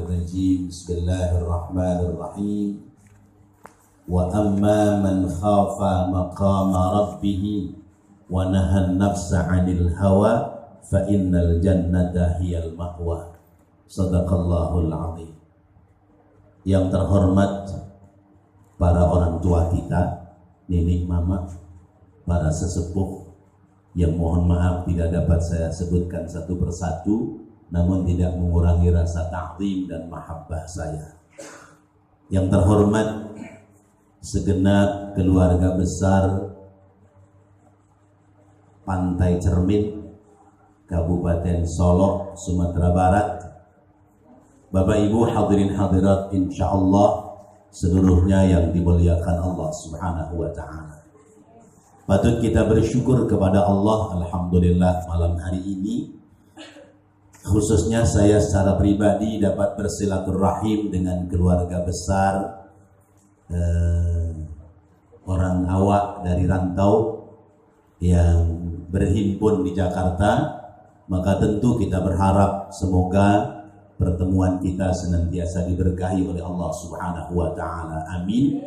الرجيم بسم الله الرحمن الرحيم وأما من خاف مقام ربه ونهى النفس عن الهوى فإن الجنة هي المأوى Sadaqallahul Azim. Yang terhormat para orang tua kita, nenek mama, para sesepuh yang mohon maaf tidak dapat saya sebutkan satu persatu, namun tidak mengurangi rasa ta'zim dan mahabbah saya. Yang terhormat segenap keluarga besar Pantai Cermin, Kabupaten Solok, Sumatera Barat, Bapak Ibu hadirin hadirat insyaallah seluruhnya yang dimuliakan Allah Subhanahu wa taala. Patut kita bersyukur kepada Allah, alhamdulillah malam hari ini khususnya saya secara pribadi dapat bersilaturahim dengan keluarga besar orang awak dari rantau yang berhimpun di Jakarta. Maka tentu kita berharap semoga pertemuan kita senantiasa diberkahi oleh Allah Subhanahu wa taala. Amin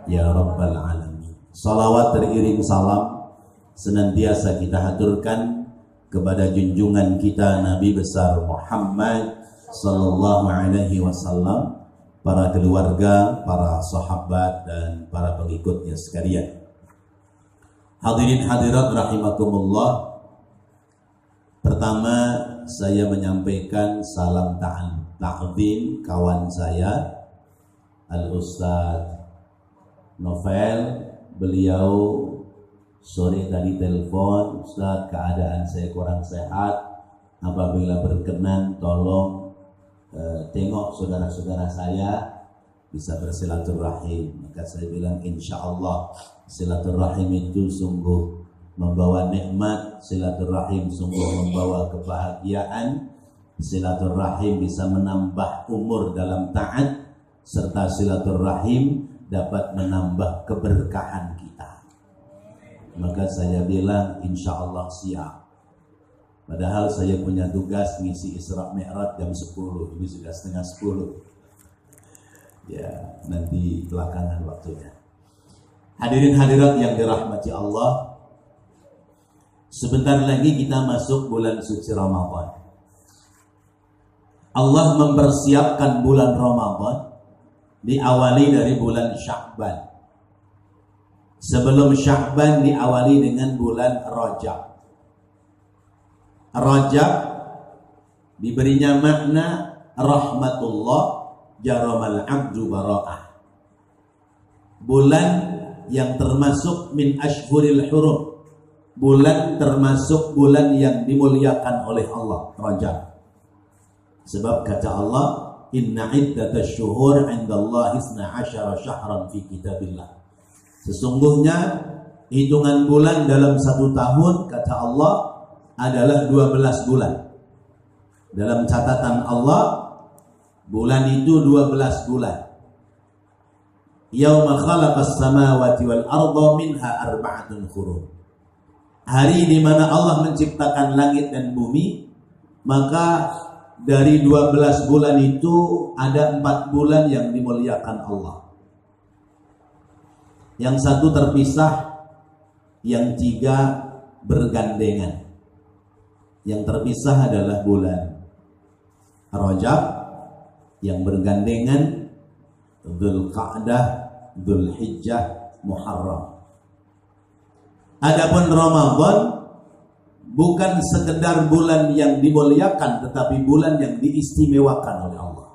ya rabbal alamin. Salawat teriring salam senantiasa kita haturkan kepada junjungan kita Nabi besar Muhammad sallallahu alaihi wasallam, para keluarga, para sahabat dan para pengikutnya sekalian. Hadirin hadirat rahimakumullah. Pertama saya menyampaikan salam ta'zim kawan saya Al-Ustaz Novel. Beliau sore tadi telepon, Ustaz keadaan saya kurang sehat, apabila berkenan tolong tengok saudara-saudara saya bisa bersilaturahim. Maka saya bilang insyaallah silaturahim itu sungguh membawa nikmat, silaturahim sungguh membawa kebahagiaan, silaturahim bisa menambah umur dalam taat, serta silaturahim dapat menambah keberkahan kita. Maka saya bilang insyaallah siap. Padahal saya punya tugas ngisi Isra Mi'raj jam 10, ini sudah setengah 10. Ya, nanti belakangan waktunya. Hadirin hadirat yang dirahmati Allah, sebentar lagi kita masuk bulan suci Ramadan. Allah mempersiapkan bulan Ramadan diawali dari bulan Sya'ban. Sebelum Sya'ban diawali dengan bulan Rajab. Rajab diberinya makna rahmatullah jaramal abdu bara'ah. Bulan yang termasuk min ashhuril hurum, bulan termasuk bulan yang dimuliakan oleh Allah, Rajab. Sebab kata Allah, inna iddatash syuhur 'indallahi 12 syahran fi kitabillah. Sesungguhnya hitungan bulan dalam satu tahun kata Allah adalah 12 bulan. Dalam catatan Allah, bulan itu 12 bulan. Yauma khalaqas samawati wal arda minha arba'atun hurum. Hari di mana Allah menciptakan langit dan bumi, maka dari 12 bulan itu ada 4 bulan yang dimuliakan Allah. Yang satu terpisah, yang 3 bergandengan. Yang terpisah adalah bulan Rajab, yang bergandengan Dzulqa'dah, Dzulhijjah, Muharram. Adapun Ramadan bukan sekedar bulan yang dimuliakan, tetapi bulan yang diistimewakan oleh Allah.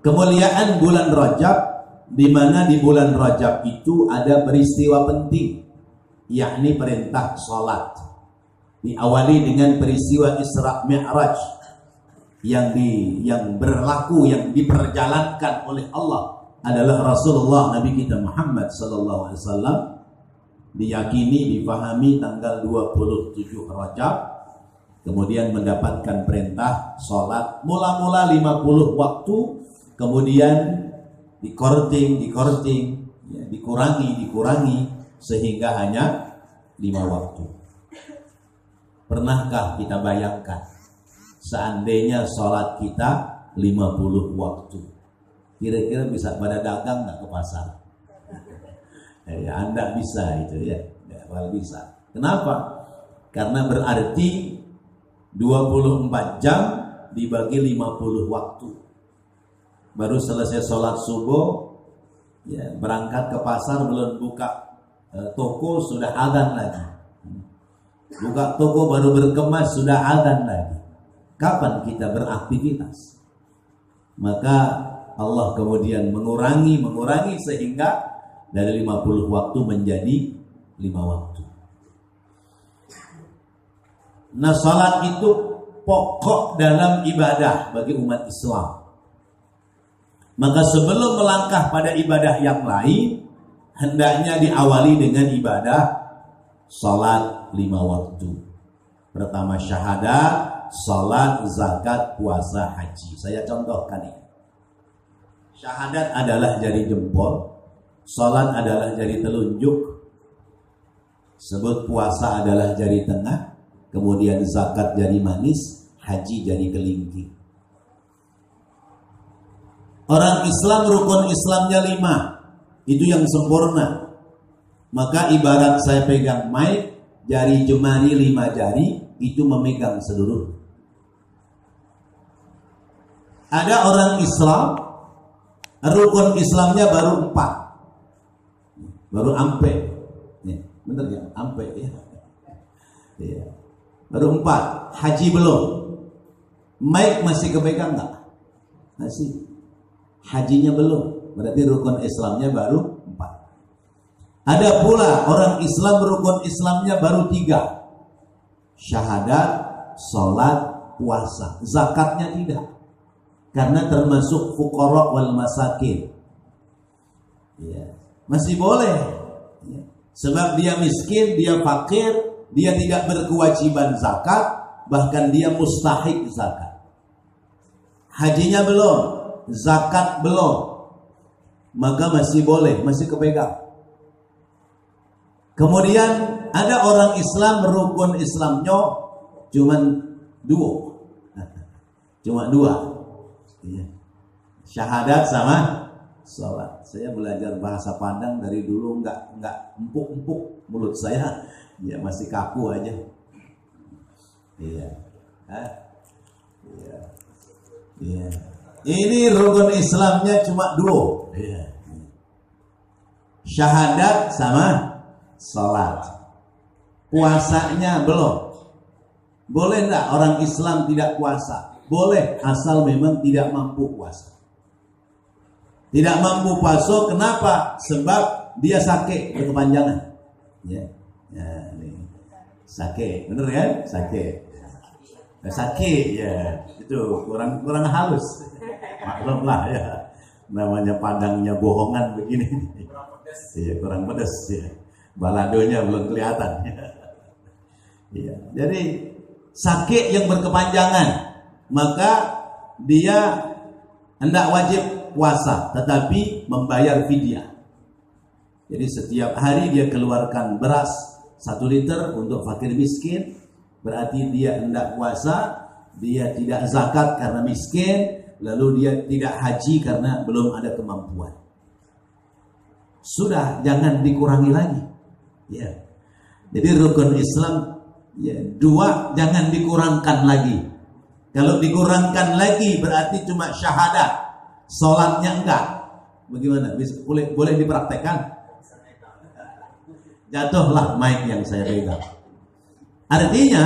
Kemuliaan bulan Rajab, di mana di bulan Rajab itu ada peristiwa penting, yakni perintah salat. Diawali dengan peristiwa Isra Mi'raj yang berlaku, yang diperjalankan oleh Allah adalah Rasulullah Nabi kita Muhammad sallallahu alaihi wasallam. Diyakini, dipahami tanggal 27 Rajab, kemudian mendapatkan perintah sholat mula-mula 50 waktu, kemudian dikurangi sehingga hanya 5 waktu. Pernahkah kita bayangkan seandainya sholat kita 50 waktu, kira-kira bisa pada dagang nggak ke pasar? Ya, Anda bisa itu ya, kalau bisa. Kenapa? Karena berarti 24 jam dibagi 50 waktu. Baru selesai sholat subuh, ya, berangkat ke pasar, belum buka toko sudah adzan lagi. Buka toko baru berkemas sudah adzan lagi. Kapan kita beraktivitas? Maka Allah kemudian mengurangi sehingga dari 50 waktu menjadi 5 waktu. Nah, salat itu pokok dalam ibadah bagi umat Islam. Maka sebelum melangkah pada ibadah yang lain, hendaknya diawali dengan ibadah salat 5 waktu. Pertama syahadat, salat, zakat, puasa, haji. Saya contohkan ini. Syahadat adalah jari jempol, salat adalah jari telunjuk, sebut puasa adalah jari tengah, kemudian zakat jari manis, haji jari kelingking. Orang Islam rukun Islamnya 5, itu yang sempurna. Maka ibarat saya pegang mic, jari jemari 5 jari, itu memegang seluruh. Ada orang Islam, rukun Islamnya baru 4. Baru ampe. Ya, bener ya? Ampe ya. Ya. Baru 4. Haji belum. Mic masih kepegang enggak? Masih. Hajinya belum. Berarti rukun Islamnya baru 4. Ada pula orang Islam rukun Islamnya baru 3. Syahadat, salat, puasa. Zakatnya tidak. Karena termasuk fuqara wal masakin. Ya. Masih boleh ya. Sebab dia miskin, dia fakir, dia tidak berkewajiban zakat, bahkan dia mustahik zakat. Hajinya belum, zakat belum, maka masih boleh, masih kepegang. Kemudian ada orang Islam rukun Islamnya cuman 2. Cuma 2 ya. Syahadat sama salat. Saya belajar bahasa Padang dari dulu enggak empuk-empuk mulut saya, ya masih kaku aja. Iya. Iya. Iya. Ini rukun Islamnya cuma 2. Iya. Syahadat sama salat. Puasanya belum. Boleh enggak orang Islam tidak puasa? Boleh, asal memang tidak mampu puasa. Tidak mampu puasa, kenapa? Sebab dia sakit berkepanjangan. Ya, ini sakit, bener kan? Sakit, ya. Itu kurang halus. Maklumlah ya. Namanya Padangnya bohongan begini. Iya, kurang pedas ya. Baladonya belum kelihatan. Iya. Jadi sakit yang berkepanjangan, maka dia hendak wajib puasa, tetapi membayar fidyah. Jadi setiap hari dia keluarkan beras 1 liter untuk fakir miskin, berarti dia hendak puasa. Dia tidak zakat karena miskin, lalu dia tidak haji karena belum ada kemampuan. Sudah, jangan dikurangi lagi. Ya. Jadi rukun Islam ya 2, jangan dikurangkan lagi. Kalau dikurangkan lagi berarti cuma syahadat. Salatnya enggak. Bagaimana? Boleh dipraktekkan? Jatuhlah mic yang saya pegang. Artinya,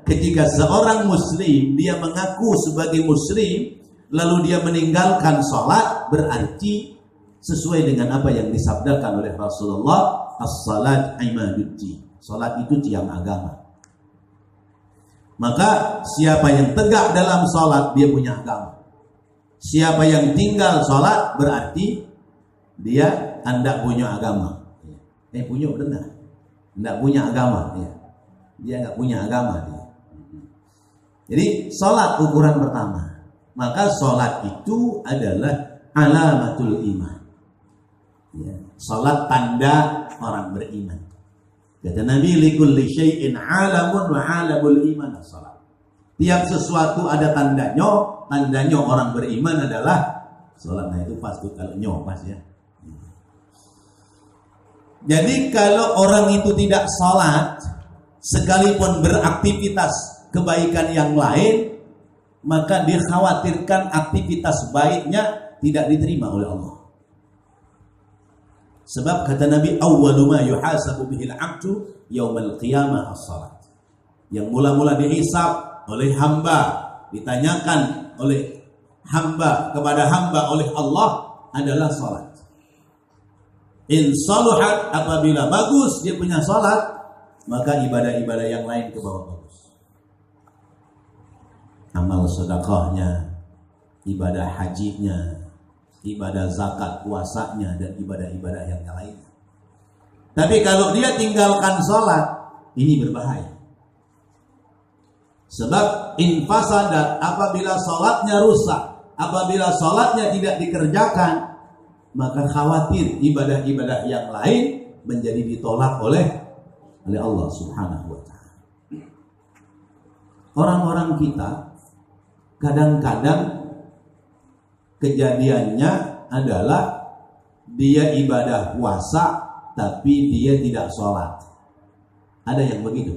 ketika seorang muslim dia mengaku sebagai muslim, lalu dia meninggalkan salat, berarti sesuai dengan apa yang disabdakan oleh Rasulullah, as-salat imaduddin. Salat itu tiang agama. Maka siapa yang tegak dalam salat dia punya agama. Siapa yang tinggal sholat berarti dia hendak punya agama. Punya benar. Hendak punya agama. Dia enggak punya agama. Dia. Jadi sholat ukuran pertama. Maka sholat itu adalah alamatul iman. Sholat tanda orang beriman. Kata Nabi, likulli syai'in alamun wa alamul iman as-salat. Tiap sesuatu ada tandanya. Tandanya orang beriman adalah sholat. Nah itu pas tuh kalau pas ya. Jadi kalau orang itu tidak sholat, sekalipun beraktivitas kebaikan yang lain, maka dikhawatirkan aktivitas baiknya tidak diterima oleh Allah. Sebab kata Nabi, awwalu ma yuhasabu bihil 'abdu yaumal qiyamah as-salat. Yang mula-mula dihisab oleh hamba, ditanyakan oleh hamba kepada hamba oleh Allah adalah salat. In saluhat, apabila bagus dia punya salat, maka ibadah-ibadah yang lain ke bawah bagus. Amal sedekahnya, ibadah hajinya, ibadah zakat puasanya, dan ibadah-ibadah yang lain. Tapi kalau dia tinggalkan salat, ini berbahaya. Sebab infasadat, apabila salatnya rusak, apabila salatnya tidak dikerjakan, maka khawatir ibadah-ibadah yang lain menjadi ditolak oleh Allah Subhanahu wa ta'ala. Orang-orang kita kadang-kadang kejadiannya adalah dia ibadah puasa tapi dia tidak sholat. Ada yang begitu?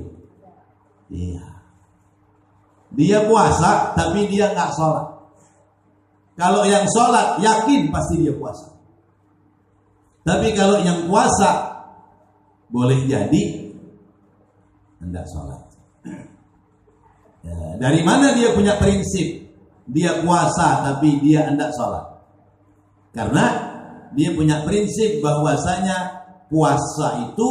Iya. Dia puasa tapi dia nggak sholat. Kalau yang sholat yakin pasti dia puasa. Tapi kalau yang puasa boleh jadi hendak sholat. Ya, dari mana dia punya prinsip dia puasa tapi dia hendak sholat? Karena dia punya prinsip bahwasanya puasa itu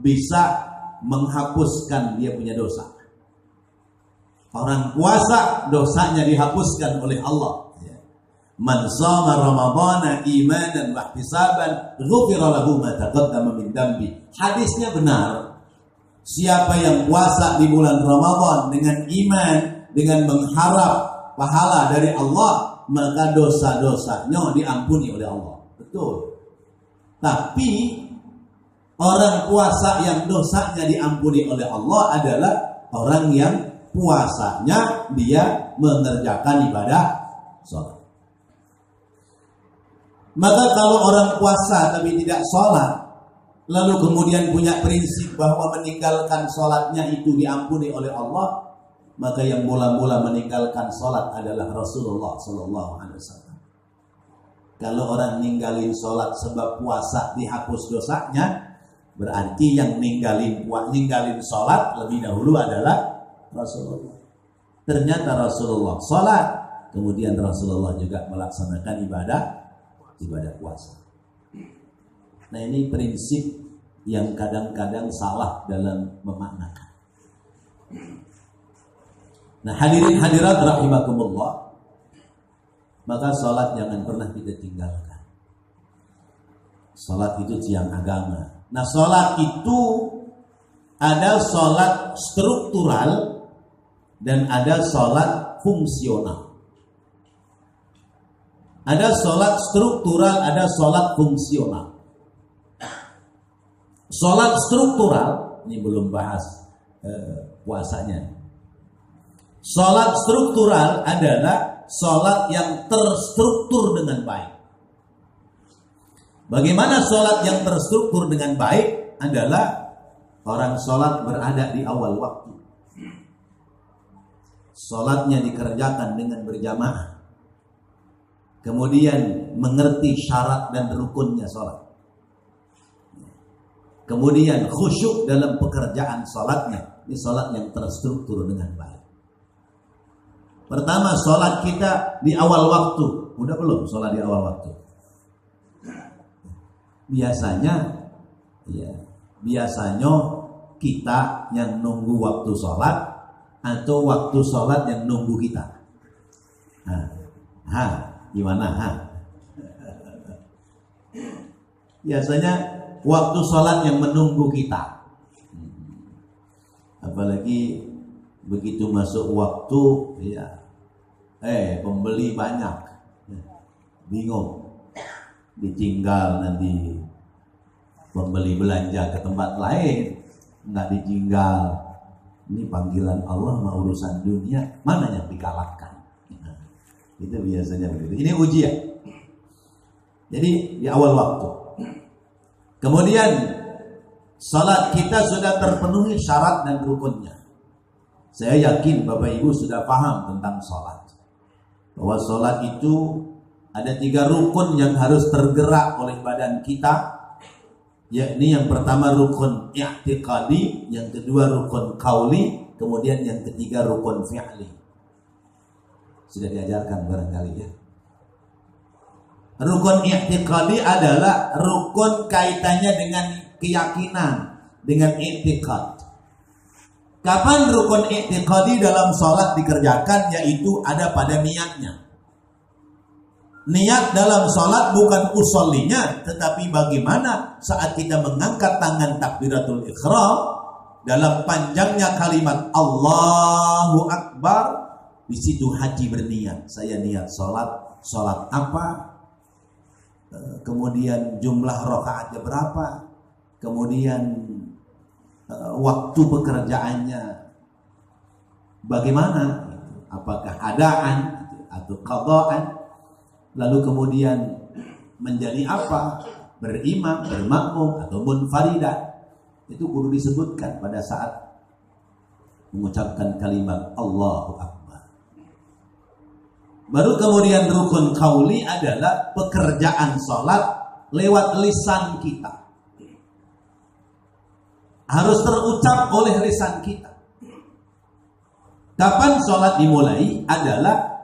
bisa menghapuskan dia punya dosa. Orang puasa dosanya dihapuskan oleh Allah. Man shoma ramadhana imanan wa ihtisaban ghufira lahu ma taqaddama min dambi. Hadisnya benar. Siapa yang puasa di bulan Ramadan dengan iman, dengan mengharap pahala dari Allah, maka dosa-dosanya diampuni oleh Allah. Betul. Tapi orang puasa yang dosanya diampuni oleh Allah adalah orang yang puasanya dia mengerjakan ibadah sholat. Maka kalau orang puasa tapi tidak sholat, lalu kemudian punya prinsip bahwa meninggalkan sholatnya itu diampuni oleh Allah, maka yang mula-mula meninggalkan sholat adalah Rasulullah SAW. Kalau orang ninggalin sholat sebab puasa dihapus dosanya, berarti yang ninggalin sholat lebih dahulu adalah Rasulullah. Ternyata Rasulullah sholat, kemudian Rasulullah juga melaksanakan ibadah puasa. Nah ini prinsip yang kadang-kadang salah dalam memaknakan. Nah hadirin hadirat rahimakumullah, maka sholat jangan pernah kita tinggalkan. Sholat itu tiang agama. Nah sholat itu ada sholat struktural dan ada sholat fungsional. Ada sholat struktural, ada sholat fungsional. Sholat struktural, ini belum bahas puasanya. Sholat struktural adalah sholat yang terstruktur dengan baik. Bagaimana sholat yang terstruktur dengan baik? Adalah orang sholat berada di awal waktu. Sholatnya dikerjakan dengan berjamaah. Kemudian mengerti syarat dan rukunnya sholat. Kemudian khusyuk dalam pekerjaan sholatnya. Ini sholat yang terstruktur dengan baik. Pertama, sholat kita di awal waktu. Udah belum sholat di awal waktu? Biasanya kita yang nunggu waktu sholat atau waktu sholat yang nunggu kita. Gimana? Biasanya waktu sholat yang menunggu kita. Apalagi begitu masuk waktu, pembeli banyak, bingung, ditinggal nanti pembeli belanja ke tempat lain, nggak ditinggal, Ini panggilan Allah mau urusan dunia, mana yang dikalahkan? Nah, itu biasanya begitu. Ini ujian. Jadi di awal waktu. Kemudian salat kita sudah terpenuhi syarat dan rukunnya. Saya yakin Bapak Ibu sudah paham tentang salat. Bahwa salat itu ada 3 rukun yang harus tergerak oleh badan kita. Yakni yang pertama rukun i'tiqadi, yang kedua rukun qauli, kemudian yang ketiga rukun fi'li. Sudah diajarkan barangkali ya. Rukun i'tiqadi adalah rukun kaitannya dengan keyakinan, dengan i'tiqad. Kapan rukun i'tiqadi dalam sholat dikerjakan? Yaitu ada pada niatnya. Niat dalam sholat bukan usollinya, tetapi bagaimana saat kita mengangkat tangan takbiratul ihram, dalam panjangnya kalimat Allahu Akbar, di situ haji berniat. Saya niat sholat apa? Kemudian jumlah rakaatnya berapa? Kemudian waktu pekerjaannya bagaimana? Apakah adaan atau qadaan? Lalu kemudian menjadi apa? Berimam, bermakmum atau munfaridan. Itu kudu disebutkan pada saat mengucapkan kalimat Allahu Akbar. Baru kemudian rukun qauli adalah pekerjaan sholat lewat lisan kita. Harus terucap oleh lisan kita. Kapan sholat dimulai? Adalah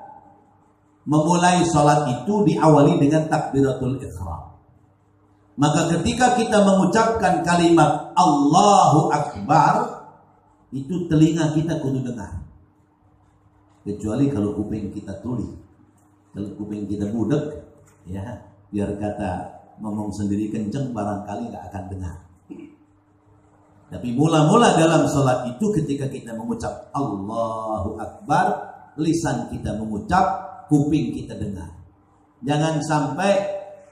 memulai sholat itu diawali dengan takbiratul ihram. Maka ketika kita mengucapkan kalimat Allahu Akbar, itu telinga kita kudu dengar. Kecuali kalau kuping kita tuli. Kalau kuping kita budek, ya, biar kata ngomong sendiri kenceng barangkali nggak akan dengar. Tapi mula-mula dalam sholat itu ketika kita mengucap Allahu Akbar, lisan kita mengucap, kuping kita dengar. Jangan sampai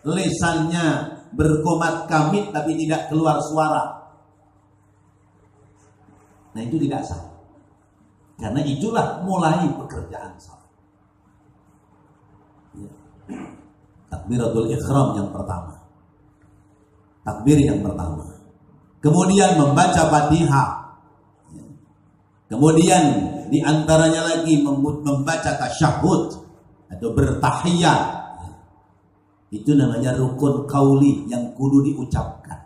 lisannya berkomat kamit tapi tidak keluar suara. Nah itu tidak sah. Karena itulah mulai pekerjaan salat. Ya. Takbiratul ihram yang pertama. Takbir yang pertama. Kemudian membaca Fatihah. Ya. Kemudian diantaranya lagi membaca tasyahud atau bertahiyat. Itu namanya rukun qauli yang kudu diucapkan.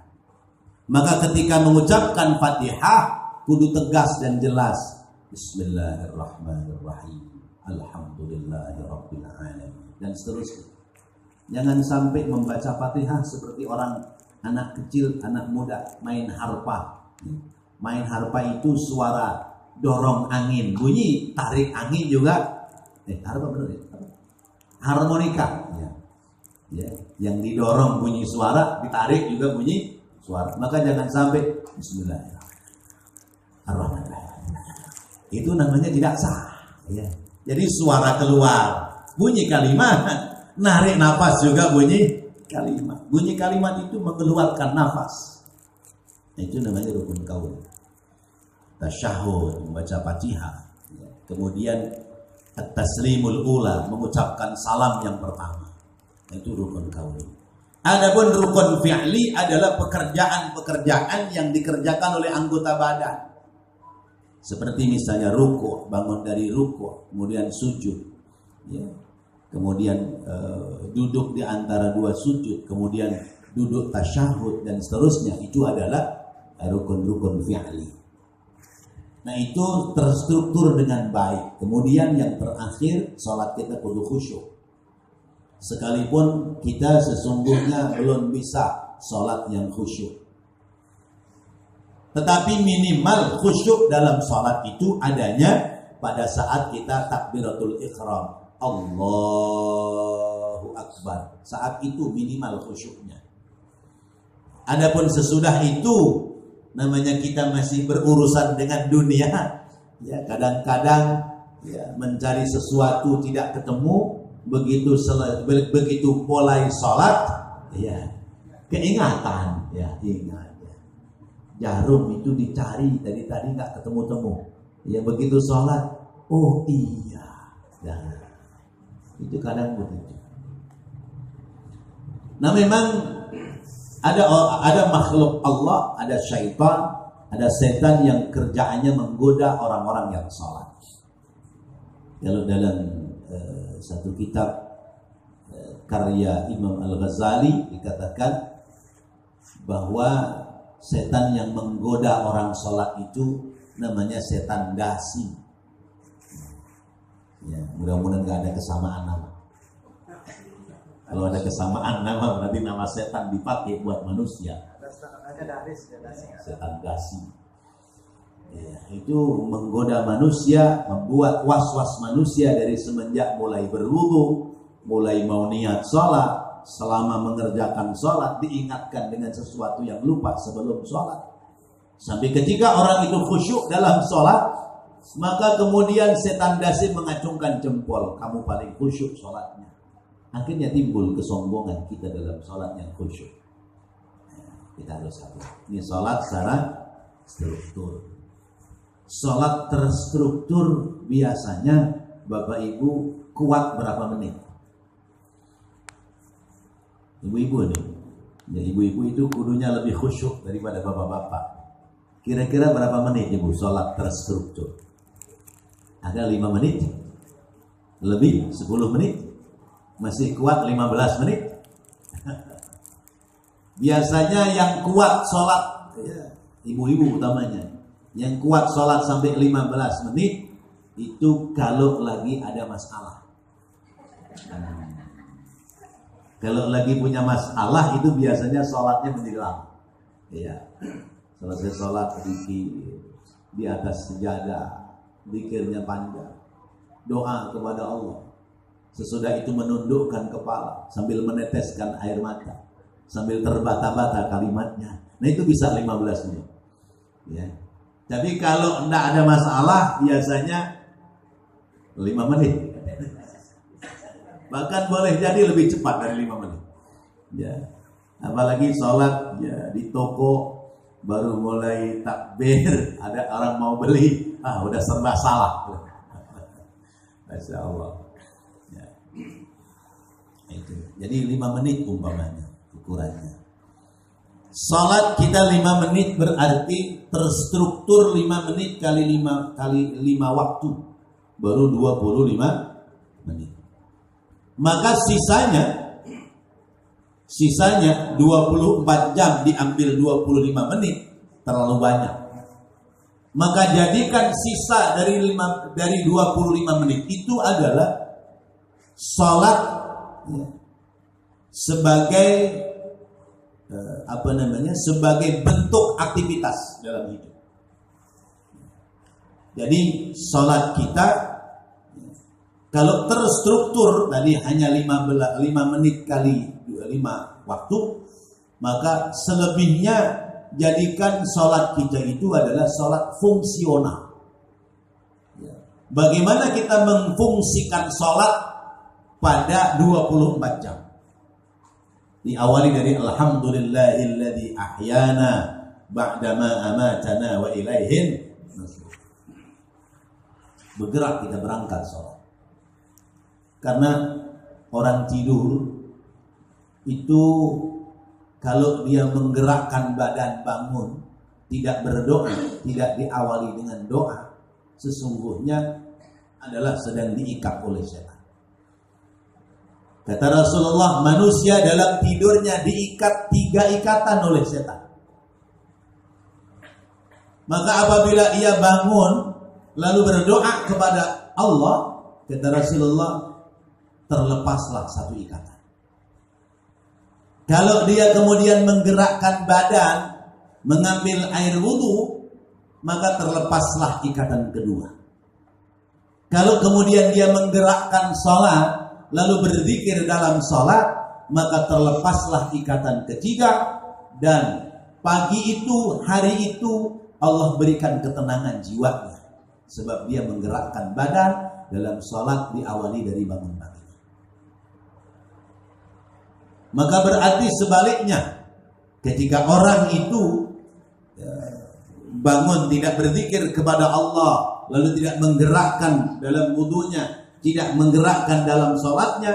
Maka ketika mengucapkan Fatihah kudu tegas dan jelas. Bismillahirrahmanirrahim. Alhamdulillahirabbil alamin dan seterusnya. Jangan sampai membaca Fatihah seperti orang anak kecil, anak muda main harpa. Main harpa itu suara dorong angin, bunyi tarik angin juga. Harpa benar ya? Harmonika ya. Ya, yang didorong bunyi suara, ditarik juga bunyi suara. Maka jangan sampai Bismillahirrahmanirrahim. Itu namanya tidak sah ya. Jadi suara keluar, bunyi kalimat, narik nafas juga bunyi kalimat. Bunyi kalimat itu mengeluarkan nafas. Itu namanya rukun qaul. Tasyahud, membaca Fatihah ya. Kemudian at-taslimul ula, mengucapkan salam yang pertama. Itu rukun qauli. Adapun rukun fi'li adalah pekerjaan-pekerjaan yang dikerjakan oleh anggota badan. Seperti misalnya ruku', bangun dari ruku', kemudian sujud. Ya. Kemudian duduk di antara dua sujud, kemudian duduk tasyahud dan seterusnya. Itu adalah rukun-rukun fi'li. Nah itu terstruktur dengan baik. Kemudian yang terakhir, sholat kita kudu khusyuk. Sekalipun kita sesungguhnya belum bisa sholat yang khusyuk, tetapi minimal khusyuk dalam sholat itu adanya pada saat kita takbiratul ihram, Allahu Akbar. Saat itu minimal khusyuknya. Adapun sesudah itu namanya kita masih berurusan dengan dunia, ya kadang-kadang ya mencari sesuatu tidak ketemu, begitu mulai sholat, ya keingatan, ya ingat ya. Jarum itu dicari dari tadi nggak ketemu-temu, Ya begitu sholat, oh iya. Nah, itu kadang begitu. Nah memang ada makhluk Allah, ada syaitan, ada setan yang kerjaannya menggoda orang-orang yang sholat. Kalau dalam satu kitab karya Imam Al-Ghazali dikatakan bahwa setan yang menggoda orang sholat itu namanya setan dasi. Ya, mudah-mudahan gak ada kesamaan nama. Kalau ada kesamaan nama berarti nama setan dipakai buat manusia. Setan dasi. Ya, itu menggoda manusia, membuat was-was manusia dari semenjak mulai berwudu, mulai mau niat sholat, selama mengerjakan sholat diingatkan dengan sesuatu yang lupa sebelum sholat. Sampai ketika orang itu khusyuk dalam sholat, maka kemudian setan dasi mengacungkan jempol, kamu paling khusyuk sholatnya. Akhirnya timbul kesombongan kita dalam sholat yang khusyuk. Kita harus hati. Ini sholat secara struktur. Sholat terstruktur biasanya Bapak Ibu kuat berapa menit? Ibu-ibu nih. Ya, ibu-ibu itu kudunya lebih khusyuk daripada bapak-bapak. Kira-kira berapa menit Ibu sholat terstruktur? Ada 5 menit? Lebih 10 menit? Masih kuat 15 menit? Biasanya yang kuat sholat, ya, ibu-ibu utamanya, yang kuat sholat sampai 15 menit itu kalau lagi ada masalah. Kalau lagi punya masalah itu biasanya sholatnya menjadi lama. Ya, selesai sholat di atas sejadah, zikirnya panjang, doa kepada Allah. Sesudah itu menundukkan kepala sambil meneteskan air mata, sambil terbata-bata kalimatnya. Nah itu bisa 15 menit. Ya. Tapi kalau tidak ada masalah biasanya 5 menit. Bahkan boleh jadi lebih cepat dari 5 menit. Ya. Apalagi sholat ya, di toko baru mulai takbir, ada orang mau beli, udah serba salah. Masya Allah. Ya. Itu. Jadi 5 menit umpamanya ukurannya. Salat kita 5 menit berarti terstruktur 5 menit kali 5 waktu baru 25 menit. Maka sisanya 24 jam diambil 25 menit terlalu banyak. Maka jadikan sisa dari 25 menit itu adalah salat ya, sebagai sebagai bentuk aktivitas dalam hidup. Jadi salat kita kalau terstruktur tadi hanya 5 menit kali 5 waktu, maka selebihnya jadikan salat kita itu adalah salat fungsional. Bagaimana kita memfungsikan salat pada 24 jam? Diawali dari alhamdulillahilladzi ahyana ba'dama amatana wa ilaihin nusyur. Bergerak kita berangkat sholat. Karena orang tidur itu kalau dia menggerakkan badan bangun, tidak berdoa, tidak diawali dengan doa, sesungguhnya adalah sedang diikat oleh setan. Kata Rasulullah, manusia dalam tidurnya diikat 3 ikatan oleh setan. Maka apabila ia bangun lalu berdoa kepada Allah, kata Rasulullah, terlepaslah 1 ikatan. Kalau dia kemudian menggerakkan badan, mengambil air wudu, maka terlepaslah ikatan kedua. Kalau kemudian dia menggerakkan sholat, lalu berzikir dalam sholat, maka terlepaslah ikatan ketiga. Dan pagi itu, hari itu Allah berikan ketenangan jiwanya, sebab dia menggerakkan badan dalam sholat diawali dari bangun pagi. Maka berarti sebaliknya, ketika orang itu bangun tidak berzikir kepada Allah, lalu tidak menggerakkan dalam wudunya, tidak menggerakkan dalam sholatnya,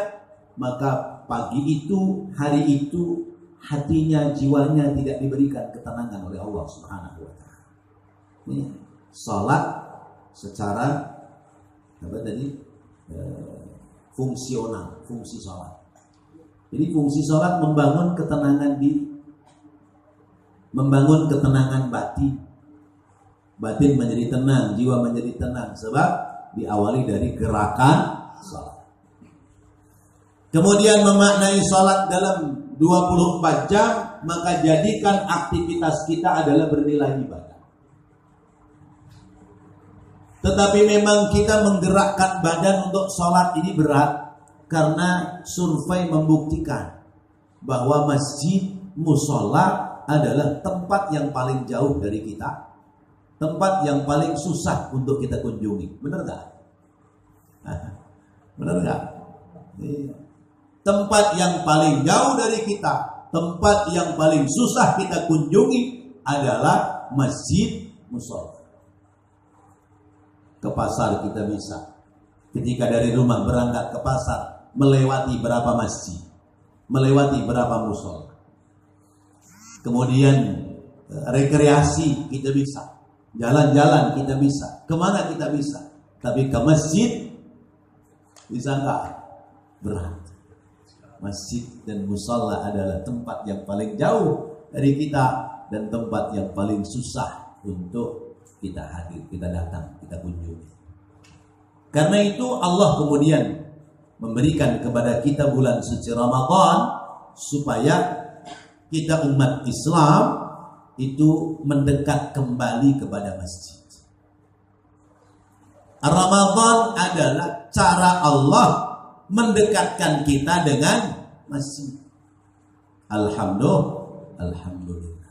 maka pagi itu, hari itu, hatinya, jiwanya tidak diberikan ketenangan oleh Allah Subhanahu wa Ta'ala. Ini sholat secara apa tadi? Fungsional, fungsi sholat. Jadi fungsi sholat membangun ketenangan diri, membangun ketenangan batin. Batin menjadi tenang, jiwa menjadi tenang, sebab diawali dari gerakan sholat. Kemudian memaknai sholat dalam 24 jam, maka jadikan aktivitas kita adalah bernilai ibadah. Tetapi memang kita menggerakkan badan untuk sholat ini berat, karena survei membuktikan bahwa masjid, musola adalah tempat yang paling jauh dari kita, tempat yang paling susah untuk kita kunjungi. Benar gak? Benar gak? Tempat yang paling jauh dari kita, tempat yang paling susah kita kunjungi adalah masjid, musola. Ke pasar kita bisa. Ketika dari rumah berangkat ke pasar, melewati berapa masjid, melewati berapa musola. Kemudian rekreasi kita bisa, jalan-jalan kita bisa, kemana kita bisa. Tapi ke masjid bisa nggak? Berat. Masjid dan musola adalah tempat yang paling jauh dari kita dan tempat yang paling susah untuk kita hadir, kita datang, kita kunjungi. Karena itu Allah kemudian memberikan kepada kita bulan suci Ramadan supaya kita umat Islam itu mendekat kembali kepada masjid. Ramadan adalah cara Allah mendekatkan kita dengan masjid. Alhamdulillah.